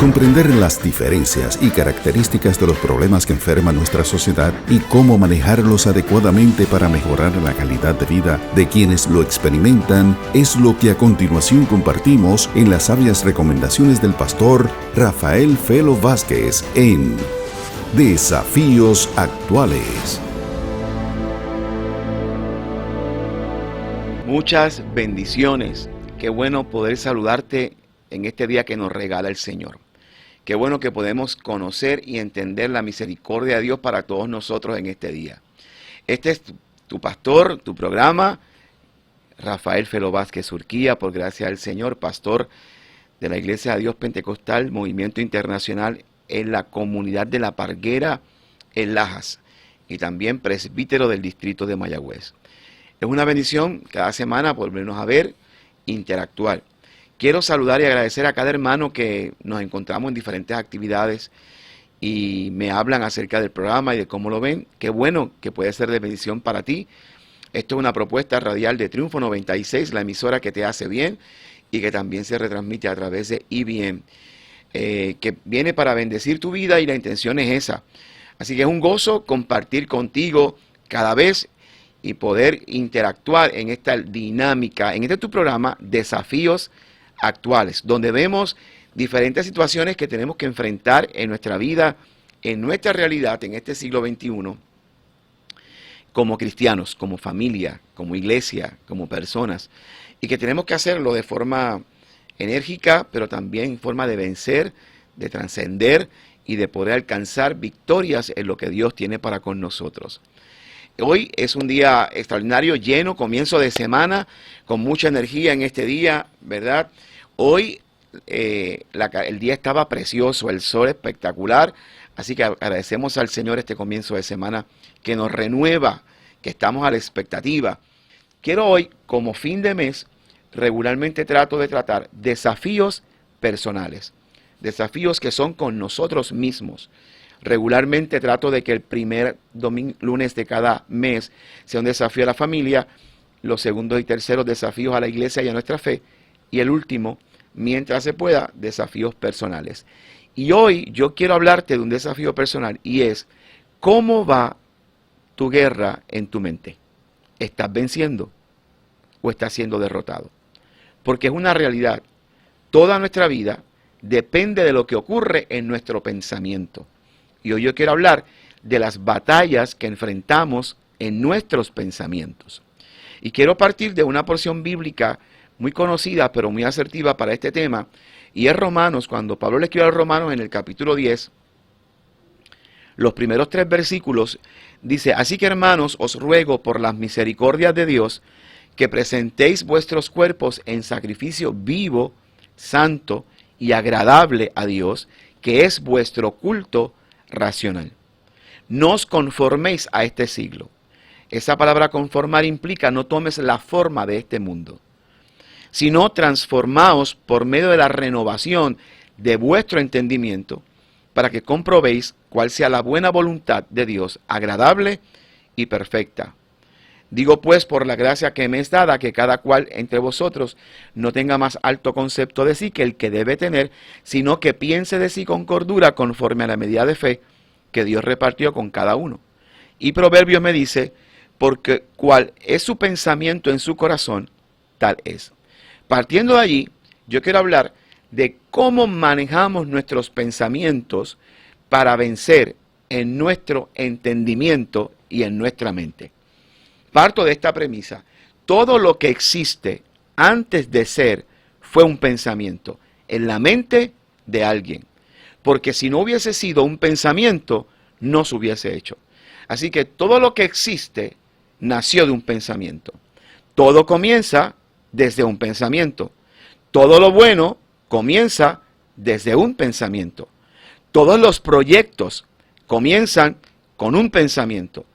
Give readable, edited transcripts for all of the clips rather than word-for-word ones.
Comprender las diferencias y características de los problemas que enferman nuestra sociedad y cómo manejarlos adecuadamente para mejorar la calidad de vida de quienes lo experimentan es lo que a continuación compartimos en las sabias recomendaciones del pastor Rafael Felo Vázquez en Desafíos Actuales. Muchas bendiciones. Qué bueno poder saludarte en este día que nos regala el Señor. Qué bueno que podemos conocer y entender la misericordia de Dios para todos nosotros en este día. Este es tu pastor, tu programa, Rafael Felo Vázquez Urquía, por gracia del Señor, pastor de la Iglesia de Dios Pentecostal, Movimiento Internacional en la comunidad de La Parguera, en Lajas, y también presbítero del distrito de Mayagüez. Es una bendición cada semana volvernos a ver, interactuar. Quiero saludar y agradecer a cada hermano que nos encontramos en diferentes actividades y me hablan acerca del programa y de cómo lo ven. Qué bueno que puede ser de bendición para ti. Esto es una propuesta radial de Triunfo 96, la emisora que te hace bien y que también se retransmite a través de IBM, que viene para bendecir tu vida y la intención es esa. Así que es un gozo compartir contigo cada vez y poder interactuar en esta dinámica, en este tu programa, Desafíos Actuales, donde vemos diferentes situaciones que tenemos que enfrentar en nuestra vida, en nuestra realidad, en este siglo XXI, como cristianos, como familia, como iglesia, como personas, y que tenemos que hacerlo de forma enérgica, pero también en forma de vencer, de trascender y de poder alcanzar victorias en lo que Dios tiene para con nosotros. Hoy es un día extraordinario, lleno, comienzo de semana, con mucha energía en este día, ¿verdad? Hoy el día estaba precioso, el sol espectacular, así que agradecemos al Señor este comienzo de semana que nos renueva, que estamos a la expectativa. Quiero hoy, como fin de mes, regularmente trato de tratar desafíos personales, desafíos que son con nosotros mismos. Regularmente trato de que el primer lunes de cada mes sea un desafío a la familia, los segundos y terceros desafíos a la iglesia y a nuestra fe, y el último, mientras se pueda, desafíos personales. Y hoy yo quiero hablarte de un desafío personal y es, ¿cómo va tu guerra en tu mente? ¿Estás venciendo o estás siendo derrotado? Porque es una realidad. Toda nuestra vida depende de lo que ocurre en nuestro pensamiento. Y hoy yo quiero hablar de las batallas que enfrentamos en nuestros pensamientos. Y quiero partir de una porción bíblica muy conocida, pero muy asertiva para este tema, y es Romanos, cuando Pablo le escribe a los Romanos en el capítulo 10, los primeros 3 versículos, dice: así que hermanos, os ruego por las misericordias de Dios, que presentéis vuestros cuerpos en sacrificio vivo, santo y agradable a Dios, que es vuestro culto racional. No os conforméis a este siglo. Esa palabra conformar implica no tomes la forma de este mundo, sino transformaos por medio de la renovación de vuestro entendimiento, para que comprobéis cuál sea la buena voluntad de Dios, agradable y perfecta. Digo pues, por la gracia que me es dada, que cada cual entre vosotros no tenga más alto concepto de sí que el que debe tener, sino que piense de sí con cordura, conforme a la medida de fe que Dios repartió con cada uno. Y Proverbios me dice: porque cual es su pensamiento en su corazón, tal es. Partiendo de allí, yo quiero hablar de cómo manejamos nuestros pensamientos para vencer en nuestro entendimiento y en nuestra mente. Parto de esta premisa: todo lo que existe antes de ser fue un pensamiento en la mente de alguien. Porque si no hubiese sido un pensamiento, no se hubiese hecho. Así que todo lo que existe nació de un pensamiento. Todo comienza desde un pensamiento. Todo lo bueno comienza desde un pensamiento. Todos los proyectos comienzan con un pensamiento.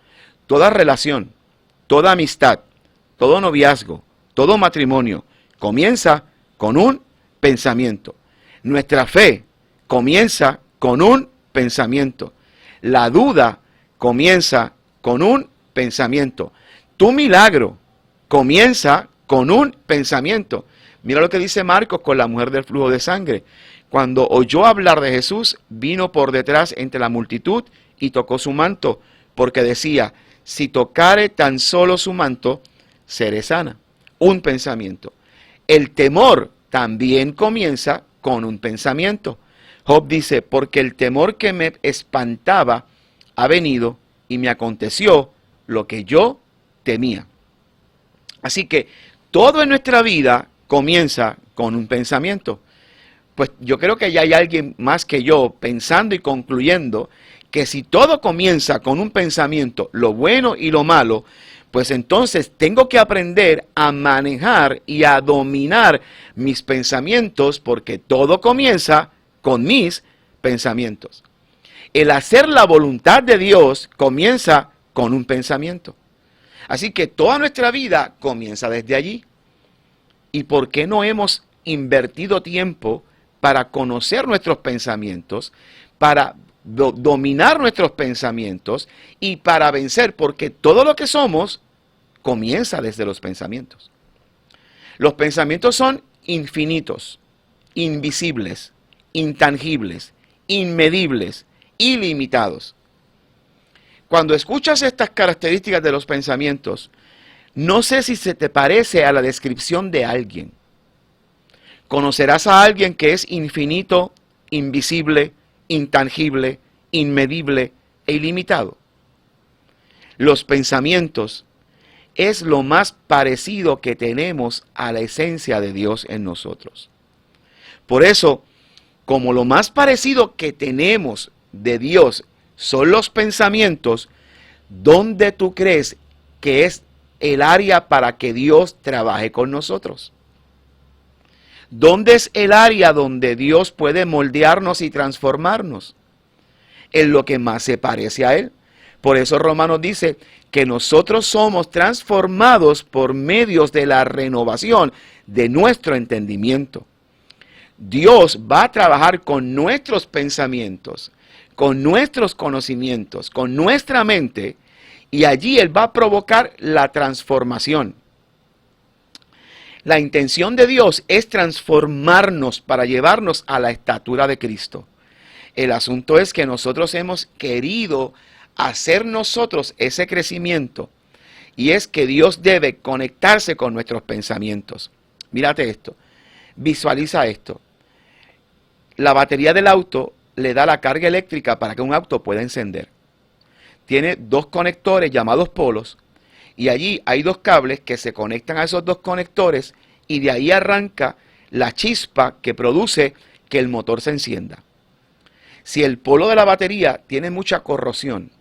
Toda relación, toda amistad, todo noviazgo, todo matrimonio comienza con un pensamiento. Nuestra fe comienza con un pensamiento. La duda comienza con un pensamiento. Tu milagro comienza con un pensamiento. Mira lo que dice Marcos con la mujer del flujo de sangre. Cuando oyó hablar de Jesús, vino por detrás entre la multitud y tocó su manto, porque decía, si tocare tan solo su manto, seré sana. Un pensamiento. El temor también comienza con un pensamiento. Job dice, porque el temor que me espantaba ha venido y me aconteció lo que yo temía. Así que todo en nuestra vida comienza con un pensamiento. Pues yo creo que ya hay alguien más que yo pensando y concluyendo que si todo comienza con un pensamiento, lo bueno y lo malo, pues entonces tengo que aprender a manejar y a dominar mis pensamientos, porque todo comienza con mis pensamientos. El hacer la voluntad de Dios comienza con un pensamiento. Así que toda nuestra vida comienza desde allí. ¿Y por qué no hemos invertido tiempo para conocer nuestros pensamientos, para dominar nuestros pensamientos y para vencer? Porque todo lo que somos comienza desde los pensamientos. Los pensamientos son infinitos, invisibles, intangibles, inmedibles, ilimitados. Cuando escuchas estas características de los pensamientos, no sé si se te parece a la descripción de alguien. Conocerás a alguien que es infinito, invisible, intangible, inmedible e ilimitado. Los pensamientos es lo más parecido que tenemos a la esencia de Dios en nosotros. Por eso, como lo más parecido que tenemos de Dios son los pensamientos, ¿dónde tú crees que es el área para que Dios trabaje con nosotros? ¿Dónde es el área donde Dios puede moldearnos y transformarnos? En lo que más se parece a Él. Por eso Romanos dice que nosotros somos transformados por medios de la renovación de nuestro entendimiento. Dios va a trabajar con nuestros pensamientos, con nuestros conocimientos, con nuestra mente, y allí Él va a provocar la transformación. La intención de Dios es transformarnos para llevarnos a la estatura de Cristo. El asunto es que nosotros hemos querido hacer nosotros ese crecimiento, y es que Dios debe conectarse con nuestros pensamientos. Mírate esto, visualiza esto. La batería del auto le da la carga eléctrica para que un auto pueda encender. Tiene dos conectores llamados polos, y allí hay dos cables que se conectan a esos dos conectores, y de ahí arranca la chispa que produce que el motor se encienda. Si el polo de la batería tiene mucha corrosión,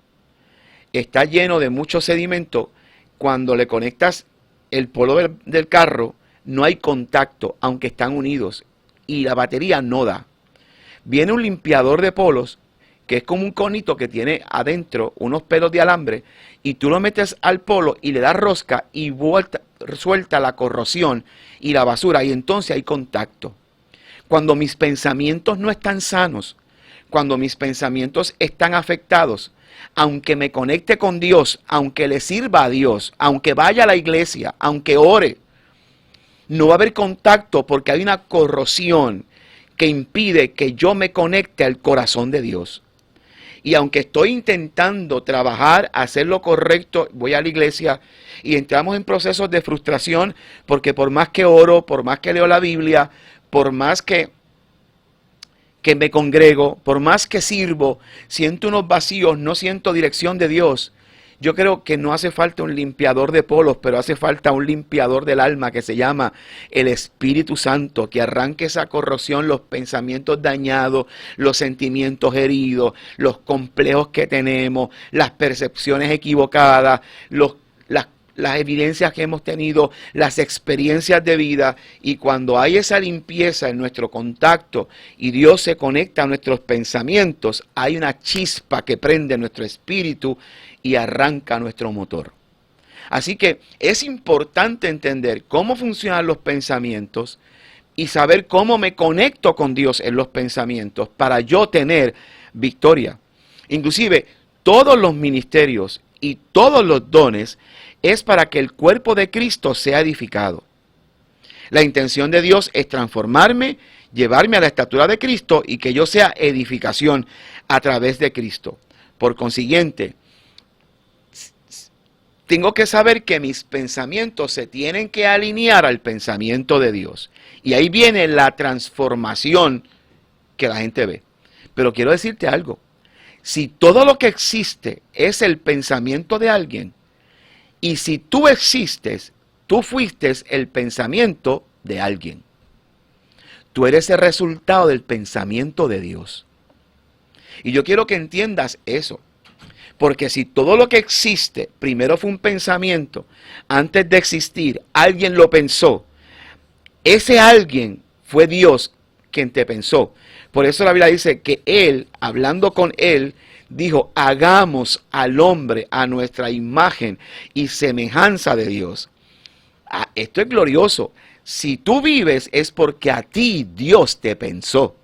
está lleno de mucho sedimento, cuando le conectas el polo del carro, no hay contacto, aunque están unidos, y la batería no da. Viene un limpiador de polos, que es como un conito que tiene adentro unos pelos de alambre, y tú lo metes al polo y le das rosca y suelta la corrosión y la basura, y entonces hay contacto. Cuando mis pensamientos no están sanos, cuando mis pensamientos están afectados, aunque me conecte con Dios, aunque le sirva a Dios, aunque vaya a la iglesia, aunque ore, no va a haber contacto porque hay una corrosión que impide que yo me conecte al corazón de Dios. Y aunque estoy intentando trabajar, hacer lo correcto, voy a la iglesia y entramos en procesos de frustración, porque por más que oro, por más que leo la Biblia, por más que me congrego, por más que sirvo, siento unos vacíos, no siento dirección de Dios. Yo creo que no hace falta un limpiador de polos, pero hace falta un limpiador del alma que se llama el Espíritu Santo, que arranque esa corrosión, los pensamientos dañados, los sentimientos heridos, los complejos que tenemos, las percepciones equivocadas, las evidencias que hemos tenido, las experiencias de vida. Y cuando hay esa limpieza en nuestro contacto y Dios se conecta a nuestros pensamientos, hay una chispa que prende nuestro espíritu y arranca nuestro motor. Así que es importante entender cómo funcionan los pensamientos y saber cómo me conecto con Dios en los pensamientos para yo tener victoria. Inclusive, todos los ministerios y todos los dones es para que el cuerpo de Cristo sea edificado. La intención de Dios es transformarme llevarme a la estatura de Cristo y que yo sea edificación a través de Cristo. Por consiguiente, tengo que saber que mis pensamientos se tienen que alinear al pensamiento de Dios. Y ahí viene la transformación que la gente ve. Pero quiero decirte algo. Si todo lo que existe es el pensamiento de alguien, y si tú existes, tú fuiste el pensamiento de alguien. Tú eres el resultado del pensamiento de Dios. Y yo quiero que entiendas eso. Porque si todo lo que existe primero fue un pensamiento, antes de existir, alguien lo pensó, ese alguien fue Dios quien te pensó. Por eso la Biblia dice que Él, hablando con Él, dijo, hagamos al hombre a nuestra imagen y semejanza de Dios. Esto es glorioso. Si tú vives es porque a ti Dios te pensó.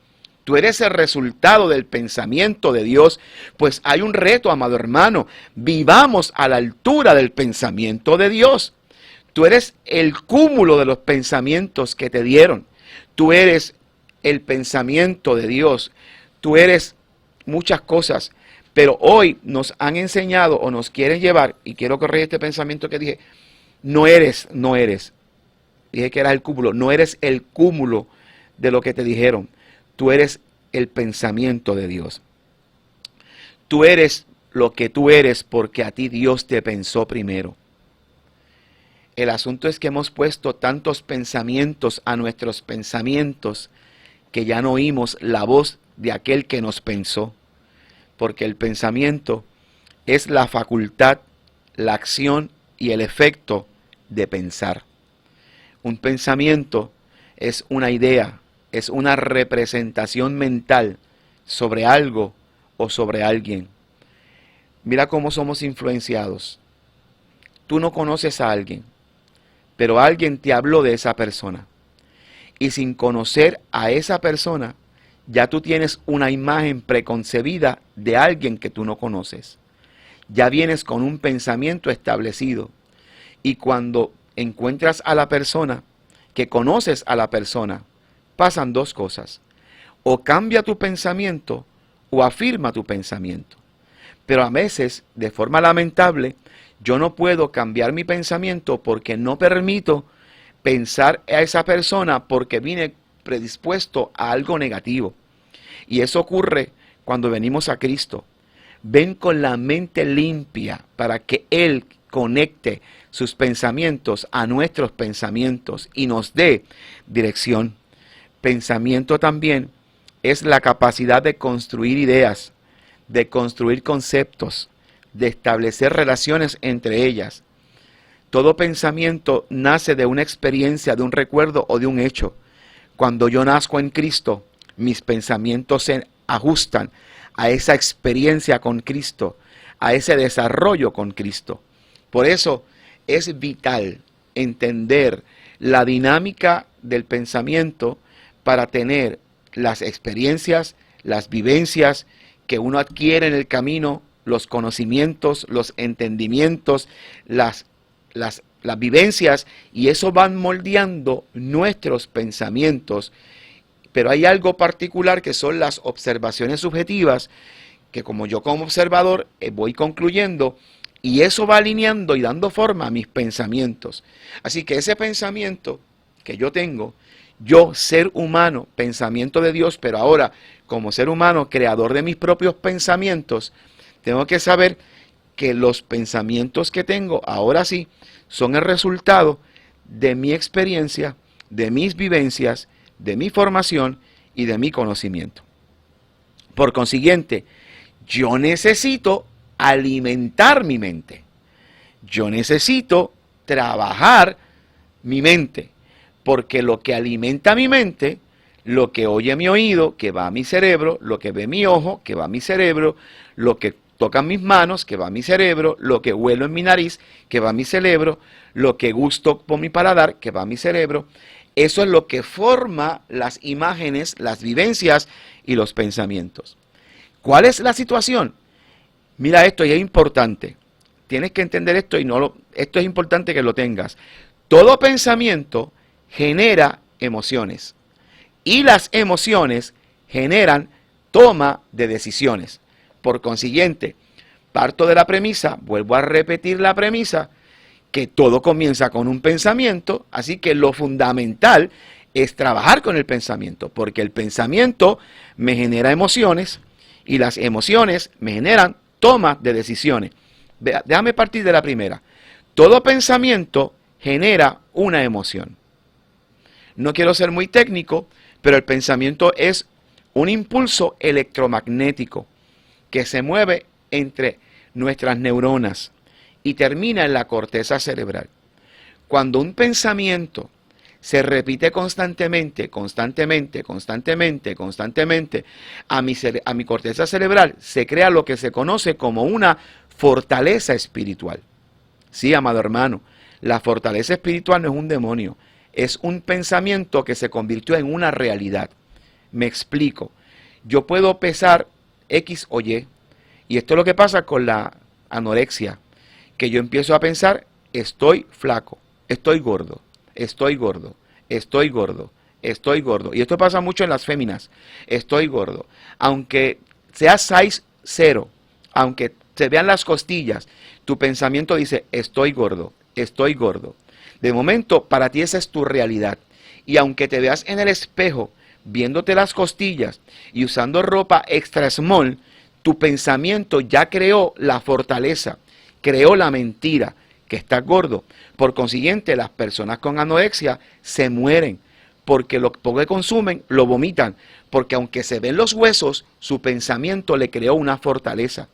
Tú eres el resultado del pensamiento de Dios, pues hay un reto, amado hermano. Vivamos a la altura del pensamiento de Dios. Tú eres el cúmulo de los pensamientos que te dieron. Tú eres el pensamiento de Dios. Tú eres muchas cosas. Pero hoy nos han enseñado o nos quieren llevar, y quiero corregir este pensamiento que dije, no eres. Dije que eras el cúmulo. No eres el cúmulo de lo que te dijeron. Tú eres el pensamiento de Dios. Tú eres lo que tú eres porque a ti Dios te pensó primero. El asunto es que hemos puesto tantos pensamientos a nuestros pensamientos que ya no oímos la voz de aquel que nos pensó. Porque el pensamiento es la facultad, la acción y el efecto de pensar. Un pensamiento es una idea, es una representación mental sobre algo o sobre alguien. Mira cómo somos influenciados. Tú no conoces a alguien, pero alguien te habló de esa persona. Y sin conocer a esa persona, ya tú tienes una imagen preconcebida de alguien que tú no conoces. Ya vienes con un pensamiento establecido. Y cuando encuentras a la persona, que conoces a la persona, pasan dos cosas. O cambia tu pensamiento o afirma tu pensamiento. Pero a veces, de forma lamentable, yo no puedo cambiar mi pensamiento porque no permito pensar a esa persona porque vine predispuesto a algo negativo. Y eso ocurre cuando venimos a Cristo. Ven con la mente limpia para que Él conecte sus pensamientos a nuestros pensamientos y nos dé dirección. Pensamiento también es la capacidad de construir ideas, de construir conceptos, de establecer relaciones entre ellas. Todo pensamiento nace de una experiencia, de un recuerdo o de un hecho. Cuando yo nazco en Cristo, mis pensamientos se ajustan a esa experiencia con Cristo, a ese desarrollo con Cristo. Por eso es vital entender la dinámica del pensamiento para tener las experiencias, las vivencias que uno adquiere en el camino, los conocimientos, los entendimientos, las vivencias, y eso van moldeando nuestros pensamientos. Pero hay algo particular que son las observaciones subjetivas, que como yo como observador voy concluyendo, y eso va alineando y dando forma a mis pensamientos. Así que ese pensamiento que yo tengo, yo ser humano, pensamiento de Dios, pero ahora como ser humano, creador de mis propios pensamientos, tengo que saber que los pensamientos que tengo, ahora sí, son el resultado de mi experiencia, de mis vivencias, de mi formación y de mi conocimiento. Por consiguiente, yo necesito alimentar mi mente. Yo necesito trabajar mi mente, porque lo que alimenta mi mente, lo que oye mi oído, que va a mi cerebro, lo que ve mi ojo, que va a mi cerebro, lo que tocan mis manos, que va a mi cerebro, lo que huelo en mi nariz, que va a mi cerebro, lo que gusto por mi paladar, que va a mi cerebro. Eso es lo que forma las imágenes, las vivencias y los pensamientos. ¿Cuál es la situación? Mira esto, y es importante. Tienes que entender esto y esto es importante que lo tengas. Todo pensamiento genera emociones. Y las emociones generan toma de decisiones. Por consiguiente, parto de la premisa, vuelvo a repetir la premisa, que todo comienza con un pensamiento, así que lo fundamental es trabajar con el pensamiento, porque el pensamiento me genera emociones y las emociones me generan toma de decisiones. Déjame partir de la primera. Todo pensamiento genera una emoción. No quiero ser muy técnico, pero el pensamiento es un impulso electromagnético que se mueve entre nuestras neuronas y termina en la corteza cerebral. Cuando un pensamiento se repite constantemente, a mi corteza cerebral se crea lo que se conoce como una fortaleza espiritual. Sí, amado hermano, la fortaleza espiritual no es un demonio, es un pensamiento que se convirtió en una realidad. Me explico. Yo puedo pesar X o Y, y esto es lo que pasa con la anorexia, que yo empiezo a pensar, estoy flaco, estoy gordo, estoy gordo, estoy gordo, estoy gordo. Y esto pasa mucho en las féminas, estoy gordo. Aunque sea size 0, aunque se vean las costillas, tu pensamiento dice, estoy gordo, estoy gordo. De momento, para ti esa es tu realidad. Y aunque te veas en el espejo, viéndote las costillas y usando ropa extra small, tu pensamiento ya creó la fortaleza, creó la mentira, que estás gordo. Por consiguiente, las personas con anorexia se mueren, porque lo poco que consumen lo vomitan, porque aunque se ven los huesos, su pensamiento le creó una fortaleza.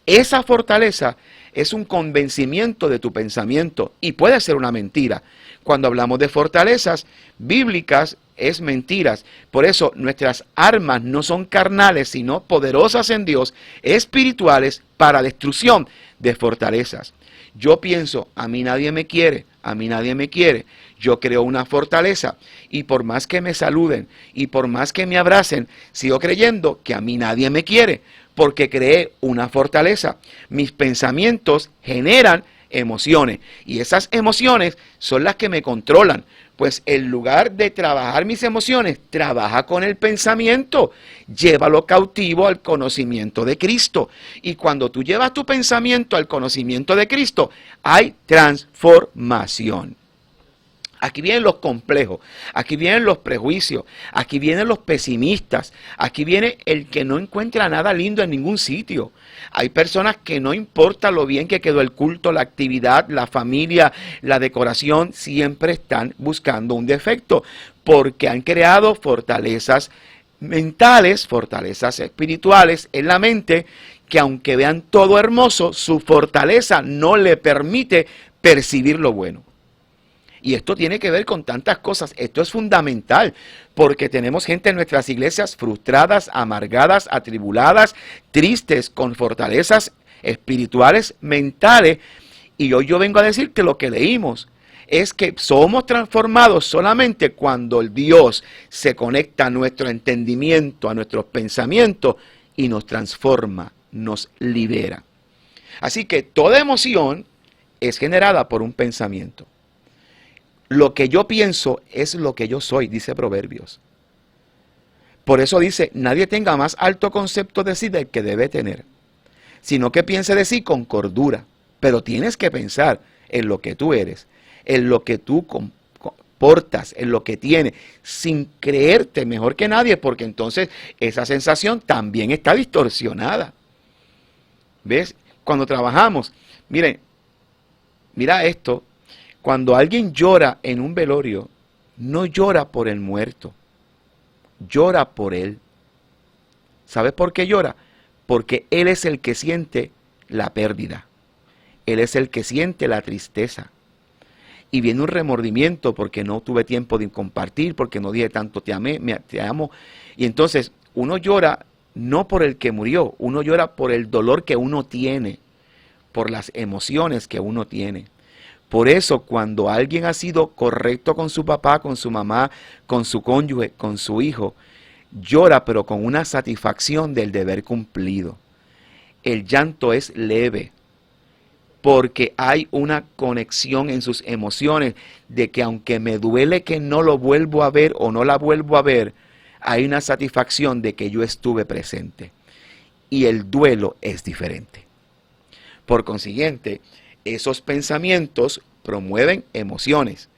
Esa fortaleza es un convencimiento de tu pensamiento y puede ser una mentira. Cuando hablamos de fortalezas bíblicas, es mentiras. Por eso nuestras armas no son carnales, sino poderosas en Dios, espirituales para destrucción de fortalezas. Yo pienso, a mí nadie me quiere, a mí nadie me quiere. Yo creo una fortaleza y por más que me saluden y por más que me abracen, sigo creyendo que a mí nadie me quiere porque creé una fortaleza. Mis pensamientos generan emociones y esas emociones son las que me controlan. Pues en lugar de trabajar mis emociones, trabaja con el pensamiento, llévalo cautivo al conocimiento de Cristo. Y cuando tú llevas tu pensamiento al conocimiento de Cristo, hay transformación. Aquí vienen los complejos, aquí vienen los prejuicios, aquí vienen los pesimistas, aquí viene el que no encuentra nada lindo en ningún sitio. Hay personas que no importa lo bien que quedó el culto, la actividad, la familia, la decoración, siempre están buscando un defecto porque han creado fortalezas mentales, fortalezas espirituales en la mente que aunque vean todo hermoso, su fortaleza no le permite percibir lo bueno. Y esto tiene que ver con tantas cosas. Esto es fundamental porque tenemos gente en nuestras iglesias frustradas, amargadas, atribuladas, tristes, con fortalezas espirituales, mentales. Y hoy yo vengo a decir que lo que leímos es que somos transformados solamente cuando el Dios se conecta a nuestro entendimiento, a nuestros pensamientos y nos transforma, nos libera. Así que toda emoción es generada por un pensamiento. Lo que yo pienso es lo que yo soy, dice Proverbios. Por eso dice, nadie tenga más alto concepto de sí del que debe tener, sino que piense de sí con cordura. Pero tienes que pensar en lo que tú eres, en lo que tú portas, en lo que tienes, sin creerte mejor que nadie, porque entonces esa sensación también está distorsionada. ¿Ves? Cuando trabajamos, miren, mira esto. Cuando alguien llora en un velorio, no llora por el muerto, llora por él. ¿Sabes por qué llora? Porque él es el que siente la pérdida. Él es el que siente la tristeza. Y viene un remordimiento porque no tuve tiempo de compartir, porque no dije tanto te amé, te amo. Y entonces uno llora no por el que murió, uno llora por el dolor que uno tiene, por las emociones que uno tiene. Por eso, cuando alguien ha sido correcto con su papá, con su mamá, con su cónyuge, con su hijo, llora pero con una satisfacción del deber cumplido. El llanto es leve, porque hay una conexión en sus emociones de que aunque me duele que no lo vuelvo a ver o no la vuelvo a ver, hay una satisfacción de que yo estuve presente. Y el duelo es diferente. Por consiguiente, esos pensamientos promueven emociones.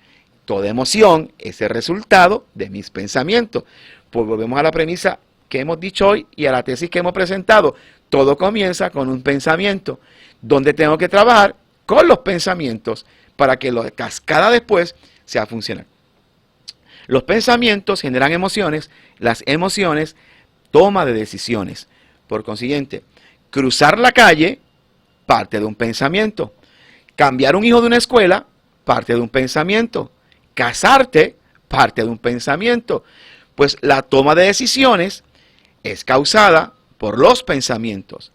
Toda emoción es el resultado de mis pensamientos. Pues volvemos a la premisa que hemos dicho hoy y a la tesis que hemos presentado. Todo comienza con un pensamiento, donde tengo que trabajar con los pensamientos para que la cascada después sea funcional. Los pensamientos generan emociones, las emociones, toma de decisiones. Por consiguiente, cruzar la calle, parte de un pensamiento. Cambiar un hijo de una escuela, parte de un pensamiento. Casarte, parte de un pensamiento. Pues la toma de decisiones es causada por los pensamientos.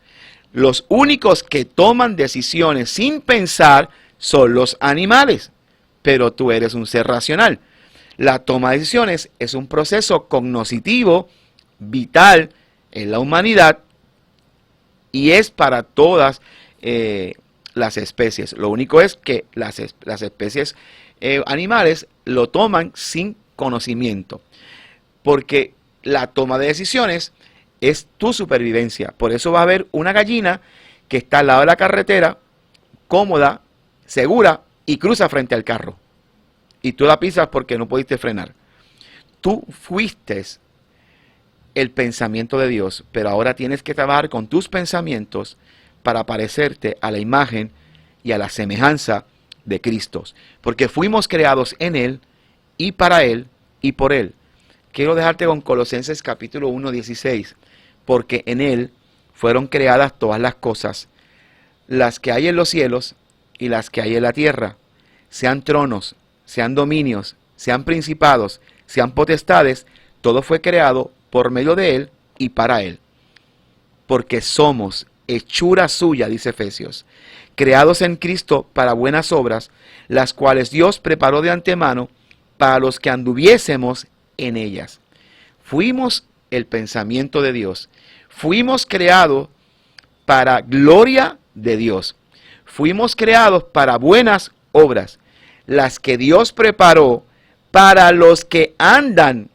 Los únicos que toman decisiones sin pensar son los animales, pero tú eres un ser racional. La toma de decisiones es un proceso cognoscitivo, vital en la humanidad y es para todas las especies. Lo único es que las especies animales lo toman sin conocimiento, porque la toma de decisiones es tu supervivencia. Por eso va a haber una gallina que está al lado de la carretera, cómoda, segura, y cruza frente al carro. Y tú la pisas porque no pudiste frenar. Tú fuiste el pensamiento de Dios, pero ahora tienes que trabajar con tus pensamientos para parecerte a la imagen y a la semejanza de Cristo. Porque fuimos creados en Él, y para Él, y por Él. Quiero dejarte con Colosenses capítulo 1, 16. Porque en Él fueron creadas todas las cosas, las que hay en los cielos y las que hay en la tierra, sean tronos, sean dominios, sean principados, sean potestades, todo fue creado por medio de Él y para Él. Porque somos hechura suya, dice Efesios, creados en Cristo para buenas obras, las cuales Dios preparó de antemano para los que anduviésemos en ellas. Fuimos el pensamiento de Dios. Fuimos creados para gloria de Dios. Fuimos creados para buenas obras, las que Dios preparó para los que andan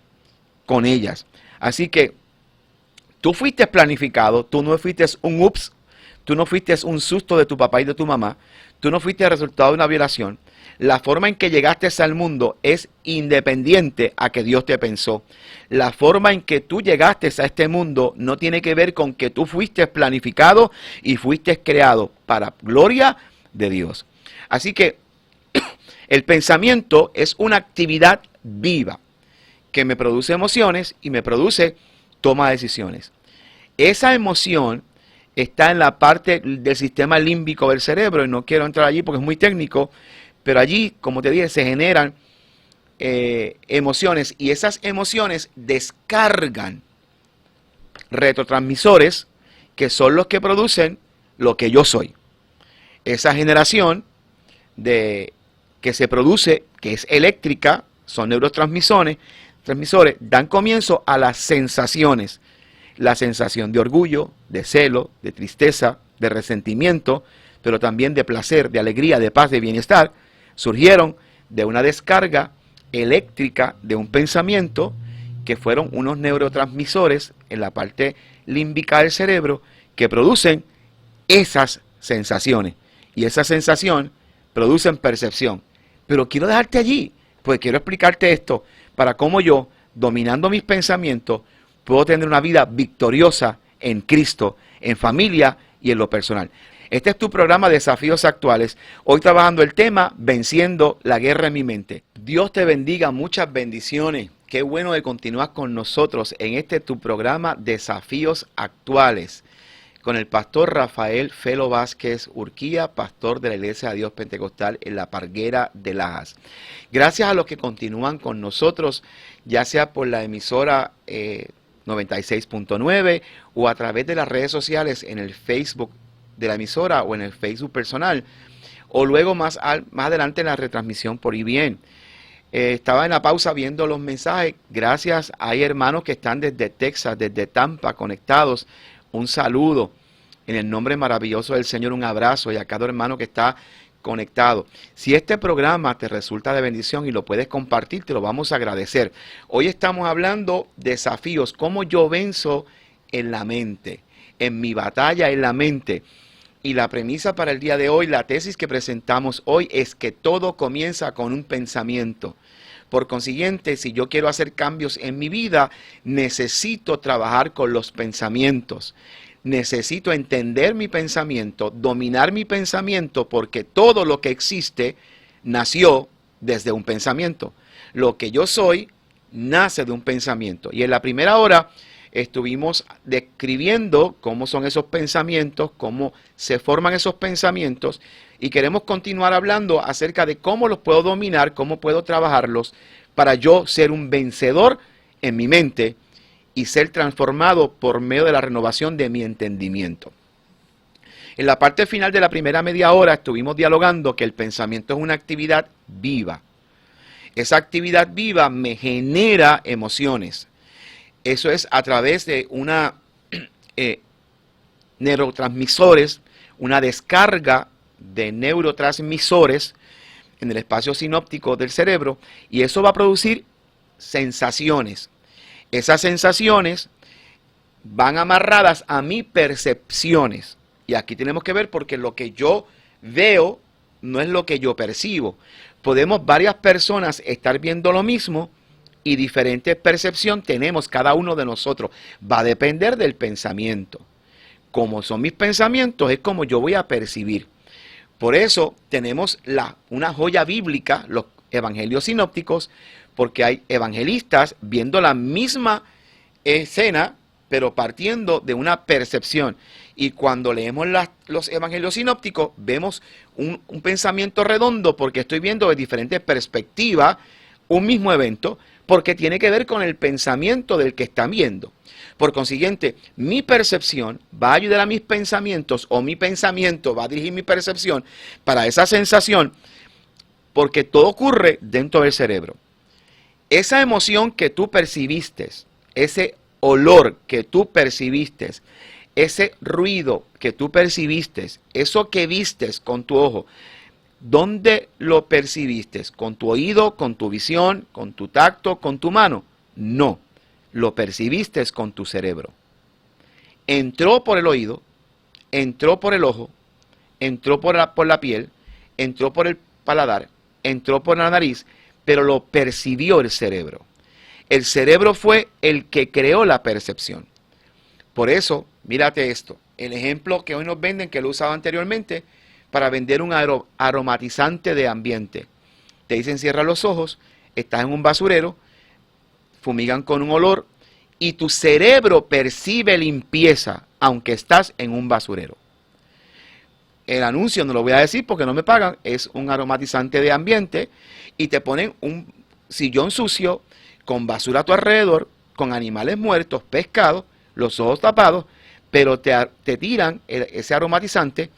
con ellas. Así que tú fuiste planificado, tú no fuiste un ups, tú no fuiste un susto de tu papá y de tu mamá, tú no fuiste el resultado de una violación. La forma en que llegaste al mundo es independiente a que Dios te pensó. La forma en que tú llegaste a este mundo no tiene que ver con que tú fuiste planificado y fuiste creado para gloria de Dios. Así que el pensamiento es una actividad viva que me produce emociones y me produce toma de decisiones. Esa emoción está en la parte del sistema límbico del cerebro y no quiero entrar allí porque es muy técnico, pero allí, como te dije, se generan emociones y esas emociones descargan retrotransmisores que son los que producen lo que yo soy. Esa generación que se produce, que es eléctrica, son neurotransmisores, dan comienzo a las sensaciones. La sensación de orgullo, de celo, de tristeza, de resentimiento, pero también de placer, de alegría, de paz, de bienestar, surgieron de una descarga eléctrica de un pensamiento que fueron unos neurotransmisores en la parte límbica del cerebro que producen esas sensaciones. Y esa sensación producen percepción. Pero quiero dejarte allí, porque quiero explicarte esto para cómo yo, dominando mis pensamientos, puedo tener una vida victoriosa en Cristo, en familia y en lo personal. Este es tu programa Desafíos Actuales. Hoy trabajando el tema Venciendo la Guerra en mi Mente. Dios te bendiga, muchas bendiciones. Qué bueno que continúas con nosotros en este tu programa Desafíos Actuales con el pastor Rafael Felo Vázquez Urquía, pastor de la Iglesia de Dios Pentecostal en La Parguera de Lajas. Gracias a los que continúan con nosotros, ya sea por la emisora 96.9 o a través de las redes sociales en el Facebook de la emisora o en el Facebook personal, o luego más adelante en la retransmisión por IBN. Estaba en la pausa viendo los mensajes. Gracias, hay hermanos que están desde Texas, desde Tampa, conectados. Un saludo en el nombre maravilloso del Señor, un abrazo, y a cada hermano que está conectado. Si este programa te resulta de bendición y lo puedes compartir, te lo vamos a agradecer. Hoy estamos hablando de desafíos, cómo yo venzo en la mente, en mi batalla en la mente. Y la premisa para el día de hoy, la tesis que presentamos hoy es que todo comienza con un pensamiento. Por consiguiente, si yo quiero hacer cambios en mi vida, necesito trabajar con los pensamientos. Necesito entender mi pensamiento, dominar mi pensamiento, porque todo lo que existe nació desde un pensamiento. Lo que yo soy nace de un pensamiento. Y en la primera hora estuvimos describiendo cómo son esos pensamientos, cómo se forman esos pensamientos, y queremos continuar hablando acerca de cómo los puedo dominar, cómo puedo trabajarlos para yo ser un vencedor en mi mente y ser transformado por medio de la renovación de mi entendimiento. En la parte final de la primera media hora estuvimos dialogando que el pensamiento es una actividad viva. Esa actividad viva me genera emociones. Eso es a través de una neurotransmisores, una descarga de neurotransmisores en el espacio sinóptico del cerebro, y eso va a producir sensaciones. Esas sensaciones van amarradas a mis percepciones. Y aquí tenemos que ver porque lo que yo veo no es lo que yo percibo. Podemos varias personas estar viendo lo mismo y diferente percepción tenemos cada uno de nosotros. Va a depender del pensamiento. Como son mis pensamientos es como yo voy a percibir. Por eso tenemos una joya bíblica, los evangelios sinópticos, porque hay evangelistas viendo la misma escena, pero partiendo de una percepción. Y cuando leemos los evangelios sinópticos, vemos un pensamiento redondo, porque estoy viendo de diferentes perspectivas un mismo evento, porque tiene que ver con el pensamiento del que está viendo. Por consiguiente, mi percepción va a ayudar a mis pensamientos, o mi pensamiento va a dirigir mi percepción para esa sensación, porque todo ocurre dentro del cerebro. Esa emoción que tú percibiste, ese olor que tú percibiste, ese ruido que tú percibiste, eso que vistes con tu ojo, ¿dónde lo percibiste? ¿Con tu oído, con tu visión, con tu tacto, con tu mano? No, lo percibiste con tu cerebro. Entró por el oído, entró por el ojo, entró por la piel, entró por el paladar, entró por la nariz, pero lo percibió el cerebro. El cerebro fue el que creó la percepción. Por eso, mírate esto, el ejemplo que hoy nos venden, que lo usaba anteriormente, para vender un aromatizante de ambiente. Te dicen cierra los ojos, estás en un basurero, fumigan con un olor y tu cerebro percibe limpieza aunque estás en un basurero. El anuncio no lo voy a decir porque no me pagan, es un aromatizante de ambiente y te ponen un sillón sucio con basura a tu alrededor, con animales muertos, pescados, los ojos tapados, pero te tiran ese aromatizante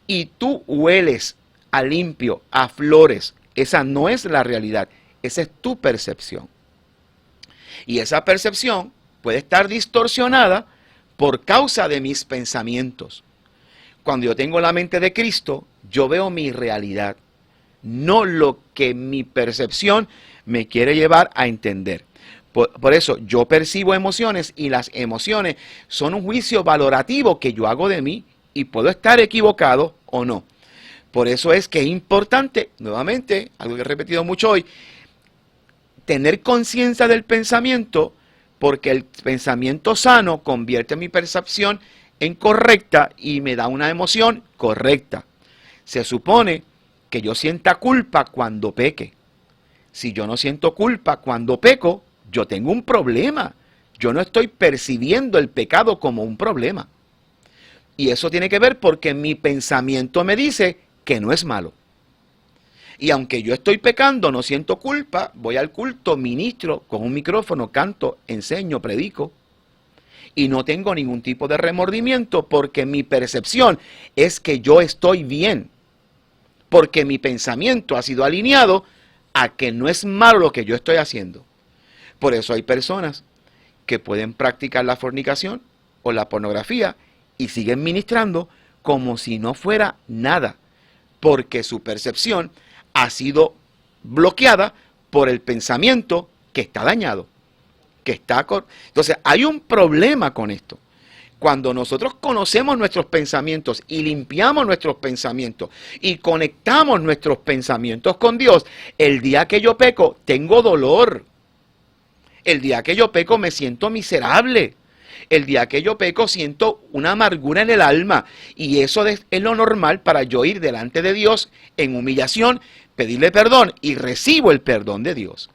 y tú hueles a limpio, a flores. Esa no es la realidad, esa es tu percepción. Y esa percepción puede estar distorsionada por causa de mis pensamientos. Cuando yo tengo la mente de Cristo, yo veo mi realidad, no lo que mi percepción me quiere llevar a entender. Por eso yo percibo emociones y las emociones son un juicio valorativo que yo hago de mí y puedo estar equivocado o no. Por eso es que es importante, nuevamente, algo que he repetido mucho hoy, tener conciencia del pensamiento, porque el pensamiento sano convierte mi percepción en correcta y me da una emoción correcta. Se supone que yo sienta culpa cuando peque. Si yo no siento culpa cuando peco, yo tengo un problema. Yo no estoy percibiendo el pecado como un problema. Y eso tiene que ver porque mi pensamiento me dice que no es malo. Y aunque yo estoy pecando, no siento culpa, voy al culto, ministro con un micrófono, canto, enseño, predico. Y no tengo ningún tipo de remordimiento porque mi percepción es que yo estoy bien. Porque mi pensamiento ha sido alineado a que no es malo lo que yo estoy haciendo. Por eso hay personas que pueden practicar la fornicación o la pornografía y siguen ministrando como si no fuera nada. porque su percepción ha sido bloqueada por el pensamiento que está dañado. Entonces, hay un problema con esto. Cuando nosotros conocemos nuestros pensamientos y limpiamos nuestros pensamientos y conectamos nuestros pensamientos con Dios, el día que yo peco, tengo dolor. El día que yo peco, me siento miserable. El día que yo peco, siento una amargura en el alma. Y eso es lo normal para yo ir delante de Dios en humillación, pedirle perdón y recibo el perdón de Dios.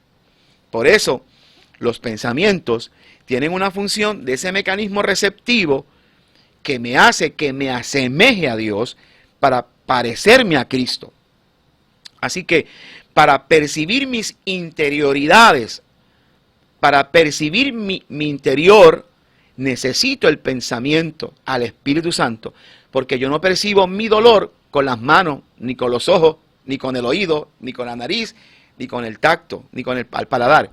Por eso, los pensamientos tienen una función de ese mecanismo receptivo que me hace que me asemeje a Dios para parecerme a Cristo. Así que para percibir mis interioridades, para percibir mi interior, necesito el pensamiento al Espíritu Santo, porque yo no percibo mi dolor con las manos, ni con los ojos, ni con el oído, ni con la nariz, ni con el tacto, ni con el paladar.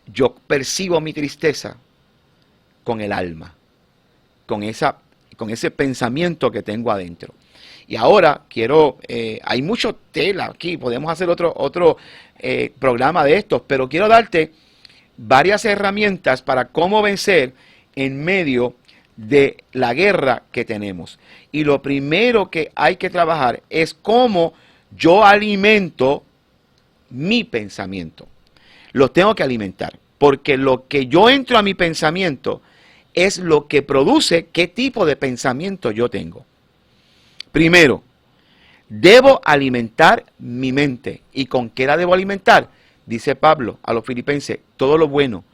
Yo percibo mi tristeza con el alma, con ese pensamiento que tengo adentro. Y ahora hay mucho tela aquí, podemos hacer otro programa de estos, pero quiero darte varias herramientas para cómo vencer en medio de la guerra que tenemos. Y lo primero que hay que trabajar es cómo yo alimento mi pensamiento. Lo tengo que alimentar, porque lo que yo entro a mi pensamiento es lo que produce qué tipo de pensamiento yo tengo. Primero, debo alimentar mi mente. ¿Y con qué la debo alimentar? Dice Pablo a los filipenses, todo lo bueno,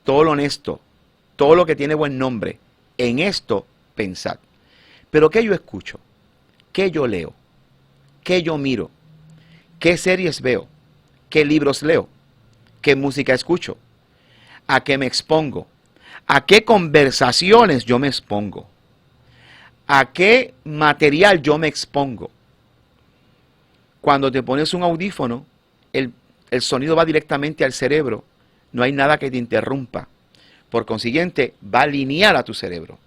todo lo honesto, todo lo que tiene buen nombre, en esto pensad. Pero ¿qué yo escucho? ¿Qué yo leo? ¿Qué yo miro? ¿Qué series veo? ¿Qué libros leo? ¿Qué música escucho? ¿A qué me expongo? ¿A qué conversaciones yo me expongo? ¿A qué material yo me expongo? Cuando te pones un audífono, el sonido va directamente al cerebro. No hay nada que te interrumpa. Por consiguiente, va a alinear a tu cerebro.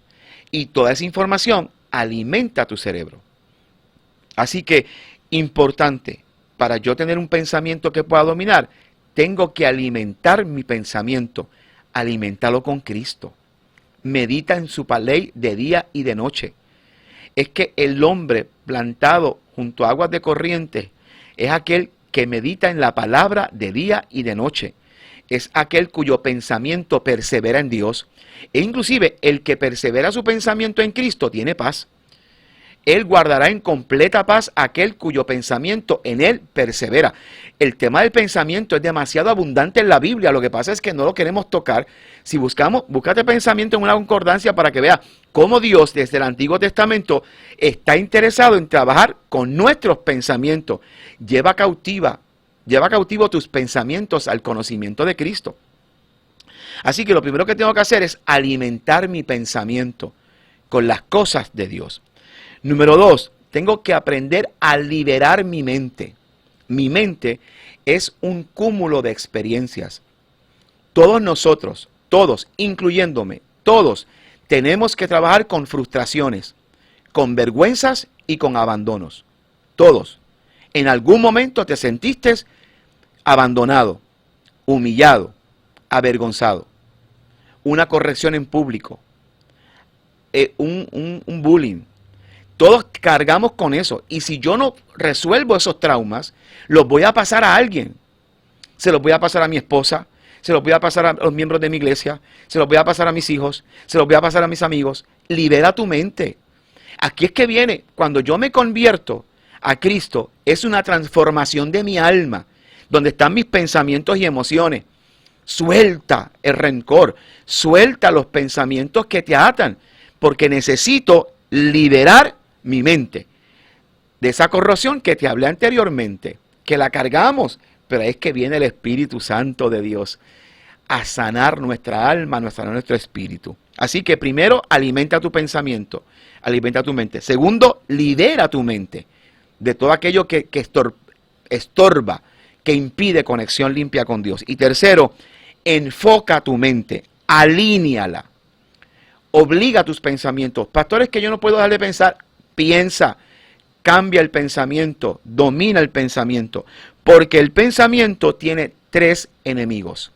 Y toda esa información alimenta a tu cerebro. Así que, importante, para yo tener un pensamiento que pueda dominar, tengo que alimentar mi pensamiento. Aliméntalo con Cristo. Medita en su ley de día y de noche. Es que el hombre plantado junto a aguas de corriente es aquel que medita en la palabra de día y de noche. Es aquel cuyo pensamiento persevera en Dios. E inclusive el que persevera su pensamiento en Cristo tiene paz. Él guardará en completa paz aquel cuyo pensamiento en él persevera. El tema del pensamiento es demasiado abundante en la Biblia. Lo que pasa es que no lo queremos tocar. Si búscate pensamiento en una concordancia para que veas cómo Dios desde el Antiguo Testamento está interesado en trabajar con nuestros pensamientos. Lleva cautivo tus pensamientos al conocimiento de Cristo. Así que lo primero que tengo que hacer es alimentar mi pensamiento con las cosas de Dios. Número 2, tengo que aprender a liberar mi mente. Mi mente es un cúmulo de experiencias. Todos nosotros, todos, incluyéndome, todos, tenemos que trabajar con frustraciones, con vergüenzas y con abandonos. Todos. En algún momento te sentiste abandonado, humillado, avergonzado. Una corrección en público, un bullying. Todos cargamos con eso. Y si yo no resuelvo esos traumas, los voy a pasar a alguien. Se los voy a pasar a mi esposa, se los voy a pasar a los miembros de mi iglesia, se los voy a pasar a mis hijos, se los voy a pasar a mis amigos. Libera tu mente. Aquí es que viene, cuando yo me convierto a Cristo, es una transformación de mi alma, donde están mis pensamientos y emociones. Suelta el rencor, suelta los pensamientos que te atan, porque necesito liberar mi mente de esa corrosión que te hablé anteriormente, que la cargamos, pero es que viene el Espíritu Santo de Dios a sanar nuestra alma, a sanar nuestro espíritu. Así que primero, alimenta tu pensamiento, alimenta tu mente. Segundo, libera tu mente de todo aquello que estorba, que impide conexión limpia con Dios. Y tercero, enfoca tu mente, alíñala, obliga tus pensamientos. Pastor, es que yo no puedo dejar de pensar. Piensa, cambia el pensamiento, domina el pensamiento, porque el pensamiento tiene 3 enemigos.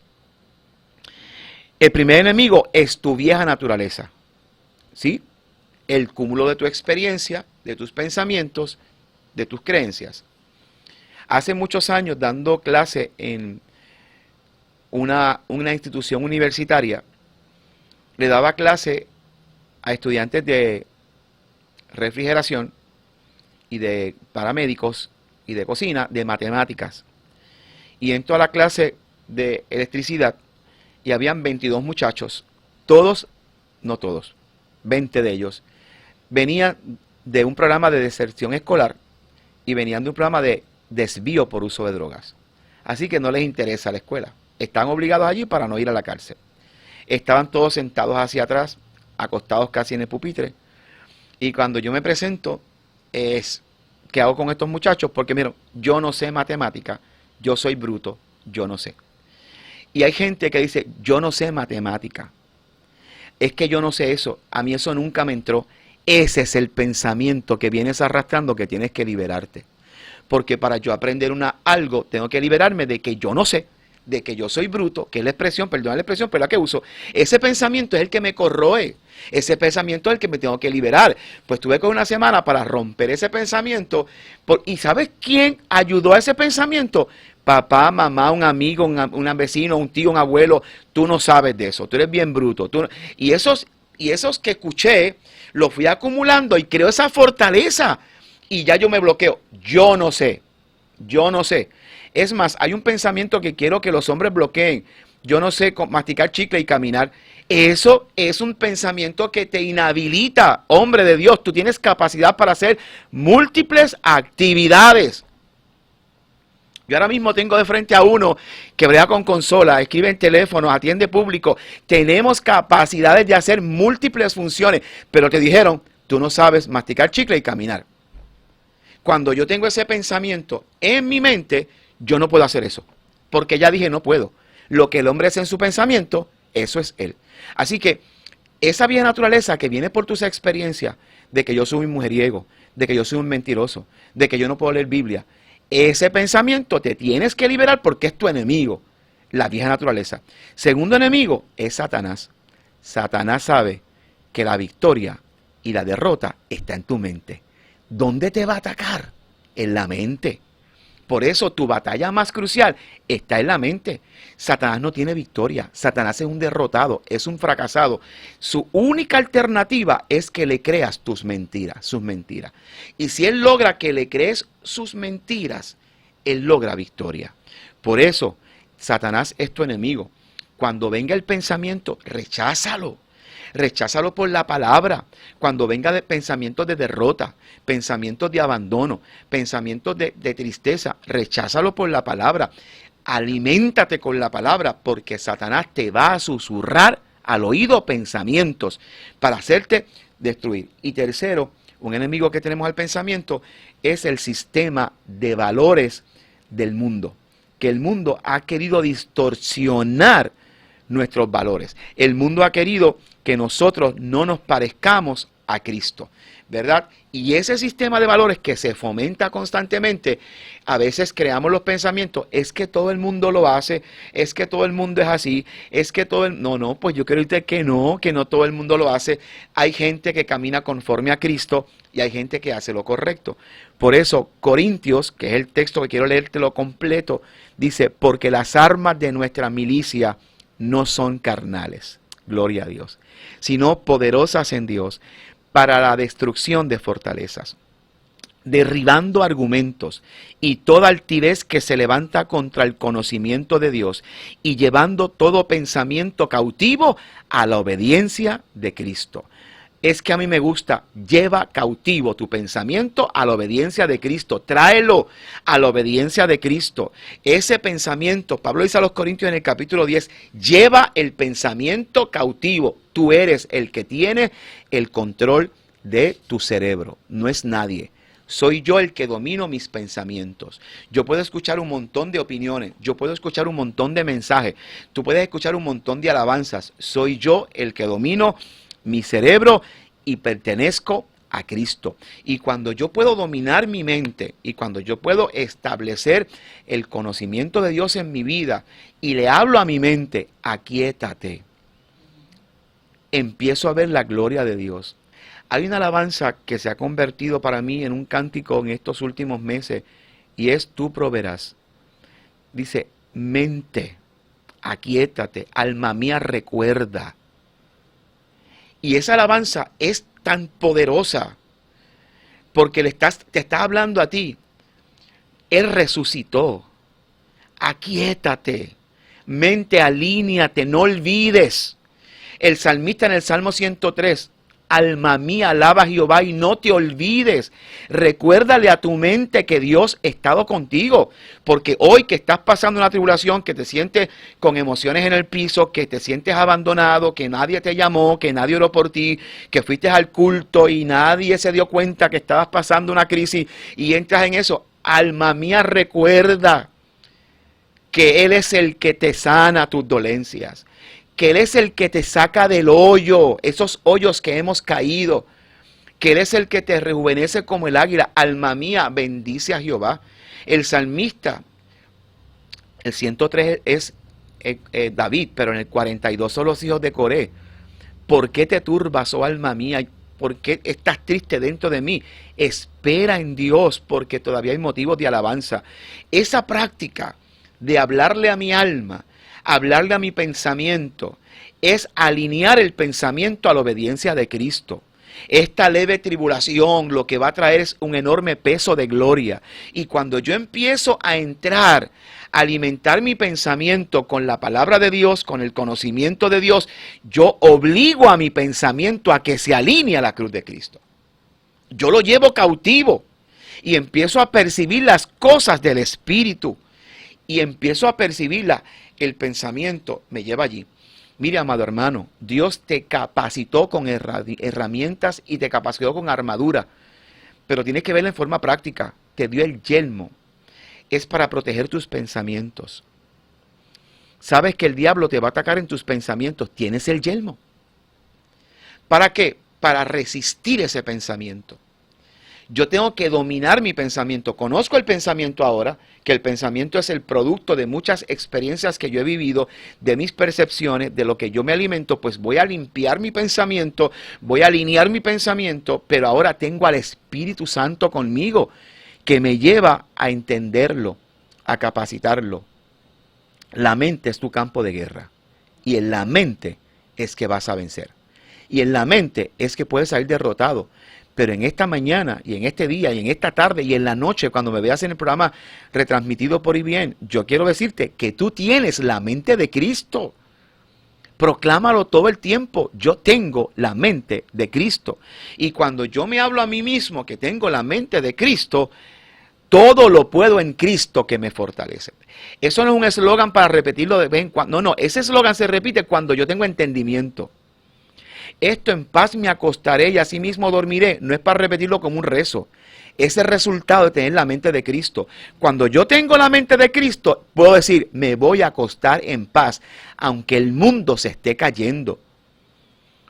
El primer enemigo es tu vieja naturaleza, ¿sí? El cúmulo de tu experiencia, de tus pensamientos, de tus creencias. Hace muchos años, dando clase en una institución universitaria, le daba clase a estudiantes de refrigeración y de paramédicos y de cocina, de matemáticas. Y entro a la clase de electricidad y habían 22 muchachos, todos, no todos, 20 de ellos, venían de un programa de deserción escolar y venían de un programa de desvío por uso de drogas. Así que no les interesa la escuela. Están obligados allí para no ir a la cárcel. Estaban todos sentados hacia atrás, acostados casi en el pupitre. Y cuando yo me presento, ¿qué hago con estos muchachos? Porque miren, yo no sé matemática, yo soy bruto, yo no sé. Y hay gente que dice, yo no sé matemática. Es que yo no sé eso, a mí eso nunca me entró. Ese es el pensamiento que vienes arrastrando, que tienes que liberarte. Porque para yo aprender algo, tengo que liberarme de que yo no sé, de que yo soy bruto, que es la expresión, perdona la expresión, pero la que uso. Ese pensamiento es el que me corroe. Ese pensamiento es el que me tengo que liberar. Pues tuve con una semana para romper ese pensamiento. ¿Y sabes quién ayudó a ese pensamiento? Papá, mamá, un amigo, un vecino, un tío, un abuelo. Tú no sabes de eso. Tú eres bien bruto. Y esos que escuché, los fui acumulando y creo esa fortaleza. Y ya yo me bloqueo. Yo no sé. Yo no sé. Es más, hay un pensamiento que quiero que los hombres bloqueen. Yo no sé masticar chicle y caminar. Eso es un pensamiento que te inhabilita. Hombre de Dios, tú tienes capacidad para hacer múltiples actividades. Yo ahora mismo tengo de frente a uno que brega con consola, escribe en teléfono, atiende público. Tenemos capacidades de hacer múltiples funciones, pero te dijeron, tú no sabes masticar chicle y caminar. Cuando yo tengo ese pensamiento en mi mente, yo no puedo hacer eso, porque ya dije no puedo. Lo que el hombre hace en su pensamiento, eso es él. Así que esa vieja naturaleza que viene por tus experiencias de que yo soy un mujeriego, de que yo soy un mentiroso, de que yo no puedo leer Biblia, ese pensamiento te tienes que liberar porque es tu enemigo, la vieja naturaleza. Segundo enemigo es Satanás. Satanás sabe que la victoria y la derrota está en tu mente. ¿Dónde te va a atacar? En la mente. Por eso tu batalla más crucial está en la mente. Satanás no tiene victoria. Satanás es un derrotado, es un fracasado. Su única alternativa es que le creas tus mentiras, sus mentiras. Y si él logra que le crees sus mentiras, él logra victoria. Por eso, Satanás es tu enemigo. Cuando venga el pensamiento, recházalo. Recházalo por la palabra. Cuando venga de pensamientos de derrota, pensamientos de abandono, pensamientos de tristeza, recházalo por la palabra. Aliméntate con la palabra, porque Satanás te va a susurrar al oído pensamientos para hacerte destruir. Y tercero, un enemigo que tenemos al pensamiento es el sistema de valores del mundo. Que el mundo ha querido distorsionar nuestros valores. El mundo ha querido que nosotros no nos parezcamos a Cristo, ¿verdad? Y ese sistema de valores que se fomenta constantemente, a veces creamos los pensamientos, es que todo el mundo lo hace, es que todo el mundo es así, es que todo el... No, pues yo quiero decirte que no todo el mundo lo hace. Hay gente que camina conforme a Cristo y hay gente que hace lo correcto. Por eso, Corintios, que es el texto que quiero leértelo completo, dice, porque las armas de nuestra milicia no son carnales, gloria a Dios, sino poderosas en Dios para la destrucción de fortalezas, derribando argumentos y toda altivez que se levanta contra el conocimiento de Dios y llevando todo pensamiento cautivo a la obediencia de Cristo. Es que a mí me gusta, lleva cautivo tu pensamiento a la obediencia de Cristo, tráelo a la obediencia de Cristo. Ese pensamiento, Pablo dice a los Corintios en el capítulo 10, lleva el pensamiento cautivo. Tú eres el que tiene el control de tu cerebro, no es nadie. Soy yo el que domino mis pensamientos. Yo puedo escuchar un montón de opiniones, yo puedo escuchar un montón de mensajes, tú puedes escuchar un montón de alabanzas. Soy yo el que domino mi cerebro y pertenezco a Cristo. Y cuando yo puedo dominar mi mente y cuando yo puedo establecer el conocimiento de Dios en mi vida y le hablo a mi mente, aquíétate, empiezo a ver la gloria de Dios. Hay una alabanza que se ha convertido para mí en un cántico en estos últimos meses y es Tú proveerás. Dice, mente, aquíétate, alma mía recuerda. Y esa alabanza es tan poderosa porque te está hablando a ti. Él resucitó. Aquíétate, mente, alíñate, no olvides. El salmista en el Salmo 103, alma mía, alaba a Jehová y no te olvides. Recuérdale a tu mente que Dios ha estado contigo. Porque hoy que estás pasando una tribulación, que te sientes con emociones en el piso, que te sientes abandonado, que nadie te llamó, que nadie oró por ti, que fuiste al culto y nadie se dio cuenta que estabas pasando una crisis y entras en eso. Alma mía, recuerda que Él es el que te sana tus dolencias. Que Él es el que te saca del hoyo, esos hoyos que hemos caído. Que Él es el que te rejuvenece como el águila. Alma mía, bendice a Jehová. El salmista, el 103 es David, pero en el 42 son los hijos de Coré. ¿Por qué te turbas, oh alma mía? ¿Por qué estás triste dentro de mí? Espera en Dios, porque todavía hay motivos de alabanza. Esa práctica de hablarle a mi alma, hablarle a mi pensamiento, es alinear el pensamiento a la obediencia de Cristo. Esta leve tribulación lo que va a traer es un enorme peso de gloria. Y cuando yo empiezo a entrar, a alimentar mi pensamiento con la palabra de Dios, con el conocimiento de Dios, yo obligo a mi pensamiento a que se alinee a la cruz de Cristo. Yo lo llevo cautivo y empiezo a percibir las cosas del Espíritu. Y empiezo a percibirla. El pensamiento me lleva allí. Mire, amado hermano, Dios te capacitó con herramientas y te capacitó con armadura. Pero tienes que verla en forma práctica. Te dio el yelmo. Es para proteger tus pensamientos. Sabes que el diablo te va a atacar en tus pensamientos. Tienes el yelmo. ¿Para qué? Para resistir ese pensamiento. Yo tengo que dominar mi pensamiento. Conozco el pensamiento ahora, que el pensamiento es el producto de muchas experiencias que yo he vivido, de mis percepciones, de lo que yo me alimento, pues voy a limpiar mi pensamiento, voy a alinear mi pensamiento, pero ahora tengo al Espíritu Santo conmigo, que me lleva a entenderlo, a capacitarlo. La mente es tu campo de guerra, y en la mente es que vas a vencer, y en la mente es que puedes salir derrotado. Pero en esta mañana y en este día y en esta tarde y en la noche, cuando me veas en el programa retransmitido por IBN, yo quiero decirte que tú tienes la mente de Cristo. Proclámalo todo el tiempo. Yo tengo la mente de Cristo. Y cuando yo me hablo a mí mismo que tengo la mente de Cristo, todo lo puedo en Cristo que me fortalece. Eso no es un eslogan para repetirlo de vez en cuando. No, ese eslogan se repite cuando yo tengo entendimiento. Esto en paz me acostaré y asimismo dormiré. No es para repetirlo como un rezo. Es el resultado de tener la mente de Cristo. Cuando yo tengo la mente de Cristo, puedo decir, me voy a acostar en paz, aunque el mundo se esté cayendo.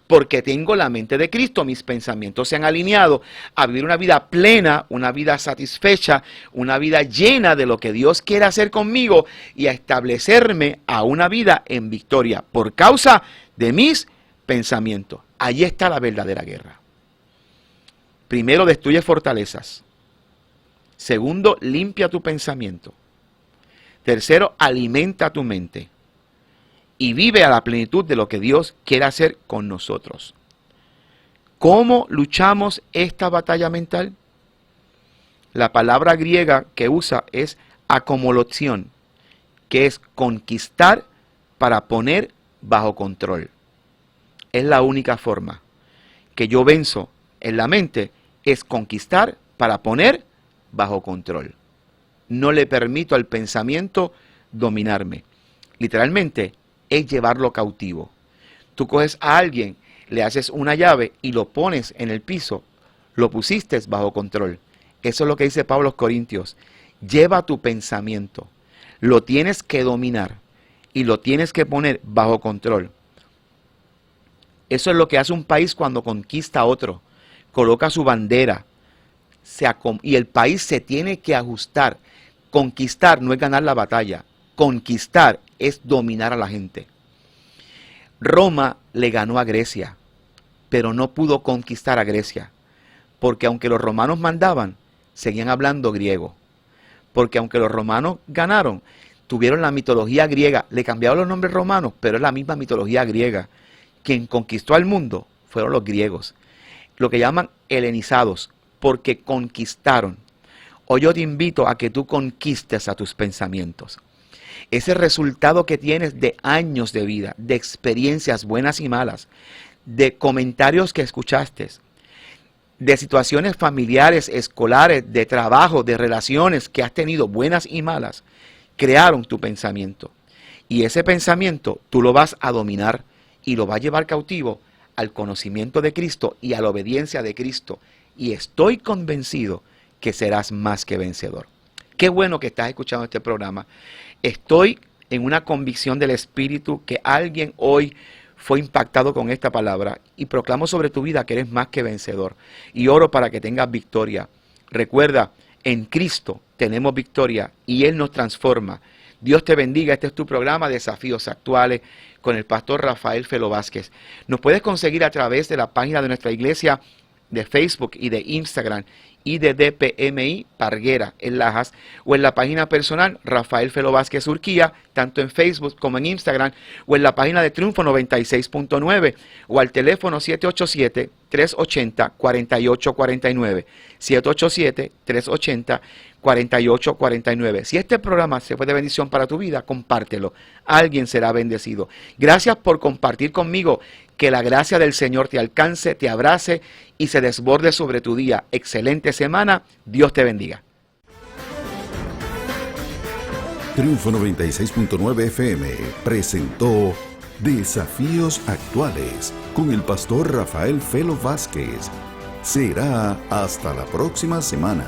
Porque tengo la mente de Cristo, mis pensamientos se han alineado a vivir una vida plena, una vida satisfecha, una vida llena de lo que Dios quiere hacer conmigo y a establecerme a una vida en victoria por causa de mis pensamiento. Allí está la verdadera guerra. Primero, destruye fortalezas. Segundo, limpia tu pensamiento. Tercero, alimenta tu mente. Y vive a la plenitud de lo que Dios quiere hacer con nosotros. ¿Cómo luchamos esta batalla mental? La palabra griega que usa es akomoloción, que es conquistar para poner bajo control. Es la única forma que yo venzo en la mente, es conquistar para poner bajo control. No le permito al pensamiento dominarme. Literalmente es llevarlo cautivo. Tú coges a alguien, le haces una llave y lo pones en el piso, lo pusiste bajo control. Eso es lo que dice Pablo a los Corintios. Lleva tu pensamiento, lo tienes que dominar y lo tienes que poner bajo control. Eso es lo que hace un país cuando conquista a otro. coloca su bandera y el país se tiene que ajustar. Conquistar no es ganar la batalla, conquistar es dominar a la gente. Roma le ganó a Grecia, pero no pudo conquistar a Grecia, porque aunque los romanos mandaban, seguían hablando griego. Porque aunque los romanos ganaron, tuvieron la mitología griega, le cambiaron los nombres romanos, pero es la misma mitología griega. Quien conquistó al mundo fueron los griegos, lo que llaman helenizados, porque conquistaron. Hoy yo te invito a que tú conquistes a tus pensamientos. Ese resultado que tienes de años de vida, de experiencias buenas y malas, de comentarios que escuchaste, de situaciones familiares, escolares, de trabajo, de relaciones que has tenido buenas y malas, crearon tu pensamiento. Y ese pensamiento tú lo vas a dominar y lo vas a llevar cautivo al conocimiento de Cristo y a la obediencia de Cristo. Y estoy convencido que serás más que vencedor. Qué bueno que estás escuchando este programa. Estoy en una convicción del Espíritu que alguien hoy fue impactado con esta palabra y proclamo sobre tu vida que eres más que vencedor. Y oro para que tengas victoria. Recuerda, en Cristo tenemos victoria y Él nos transforma. Dios te bendiga. Este es tu programa Desafíos Actuales con el pastor Rafael Felo Vázquez. Nos puedes conseguir a través de la página de nuestra iglesia de Facebook y de Instagram y de DPMI Parguera en Lajas, o en la página personal Rafael Felo Vázquez Urquía, tanto en Facebook como en Instagram, o en la página de Triunfo 96.9, o al teléfono 787-380-4849, 787-380-4849. Si este programa se fue de bendición para tu vida, compártelo. Alguien será bendecido. Gracias por compartir conmigo. Que la gracia del Señor te alcance, te abrace y se desborde sobre tu día. Excelente semana. Dios te bendiga. Triunfo 96.9 FM presentó Desafíos Actuales con el pastor Rafael Felo Vázquez. Será hasta la próxima semana.